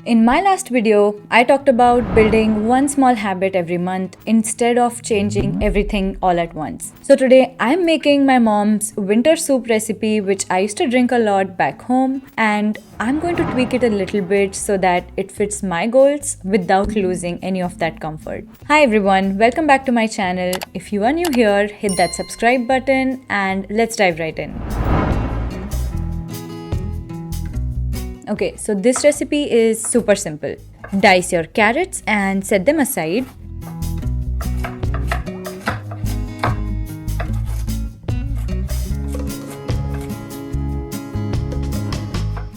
In my last video, I talked about building one small habit every month instead of changing everything all at once. So today I'm making my mom's winter soup recipe, which I used to drink a lot back home, and I'm going to tweak it a little bit so that it fits my goals without losing any of that comfort. Hi everyone, welcome back to my channel. If you are new here, hit that subscribe button and let's dive right in. Okay, so this recipe is super simple. Dice your carrots and set them aside.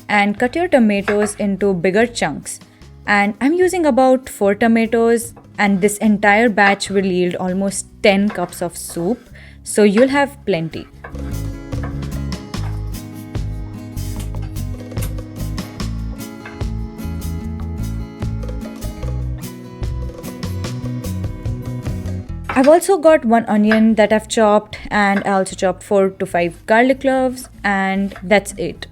And cut your tomatoes into bigger chunks. And I'm using about 4 tomatoes, and this entire batch will yield almost 10 cups of soup, so you'll have plenty. I've also got 1 onion that I've chopped, and I also chopped 4 to 5 garlic cloves, and that's it.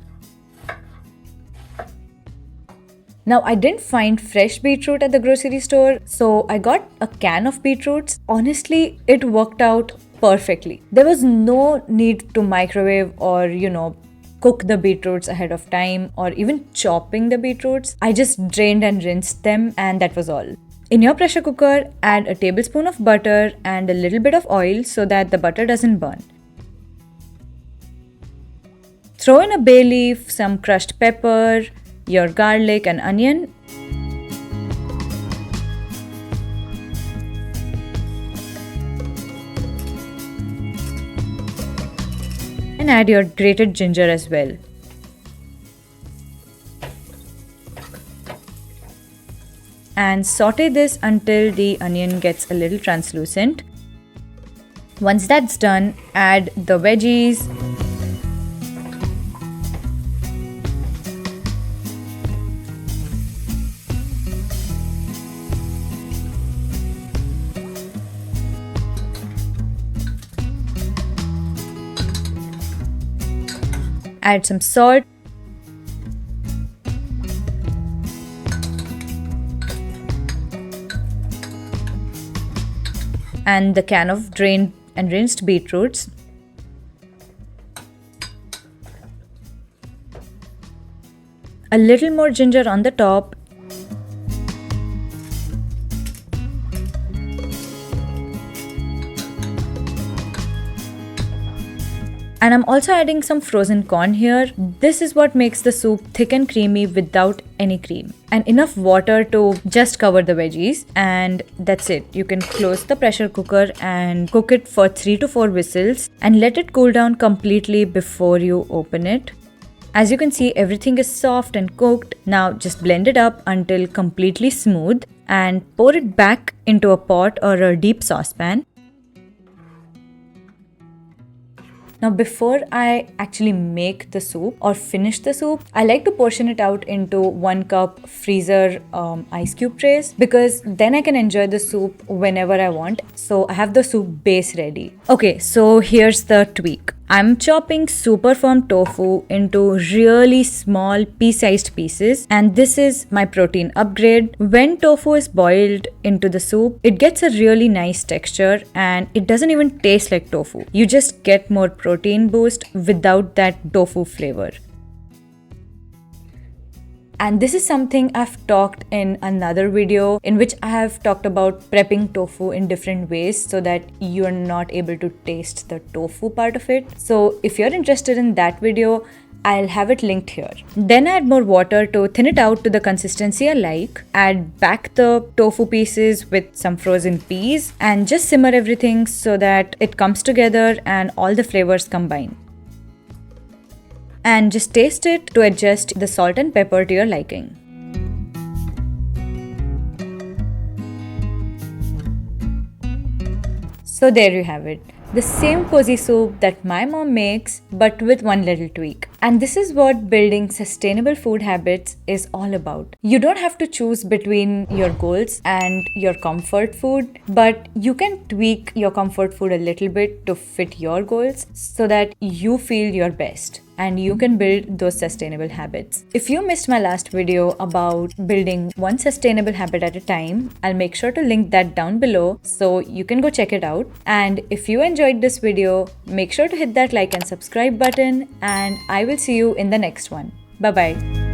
Now, I didn't find fresh beetroot at the grocery store, so I got a can of beetroots. Honestly, it worked out perfectly. There was no need to microwave or, cook the beetroots ahead of time or even chopping the beetroots. I just drained and rinsed them, and that was all. In your pressure cooker, add a tablespoon of butter and a little bit of oil so that the butter doesn't burn. Throw in a bay leaf, some crushed pepper, your garlic and onion. And add your grated ginger as well. And saute this until the onion gets a little translucent. Once that's done, add the veggies. Add some salt. And the can of drained and rinsed beetroots. A little more ginger on the top. And I'm also adding some frozen corn here. This is what makes the soup thick and creamy without any cream. And enough water to just cover the veggies. And that's it. You can close the pressure cooker and cook it for 3 to 4 whistles and let it cool down completely before you open it. As you can see, everything is soft and cooked. Now just blend it up until completely smooth and pour it back into a pot or a deep saucepan. Now, before I actually make the soup or finish the soup, I like to portion it out into 1 cup freezer ice cube trays, because then I can enjoy the soup whenever I want. So I have the soup base ready. Okay, so here's the tweak. I'm chopping super firm tofu into really small pea-sized pieces, and this is my protein upgrade. When tofu is boiled into the soup, it gets a really nice texture and it doesn't even taste like tofu. You just get more protein boost without that tofu flavor. And this is something I've talked in another video in which I have talked about prepping tofu in different ways so that you're not able to taste the tofu part of it. So if you're interested in that video, I'll have it linked here. Then add more water to thin it out to the consistency I like. Add back the tofu pieces with some frozen peas and just simmer everything so that it comes together and all the flavors combine. And just taste it to adjust the salt and pepper to your liking. So there you have it. The same cozy soup that my mom makes, but with one little tweak. And this is what building sustainable food habits is all about. You don't have to choose between your goals and your comfort food, but you can tweak your comfort food a little bit to fit your goals so that you feel your best. and you can build those sustainable habits. If you missed my last video about building one sustainable habit at a time, I'll make sure to link that down below so you can go check it out. And if you enjoyed this video, make sure to hit that like and subscribe button, and I will see you in the next one. Bye bye.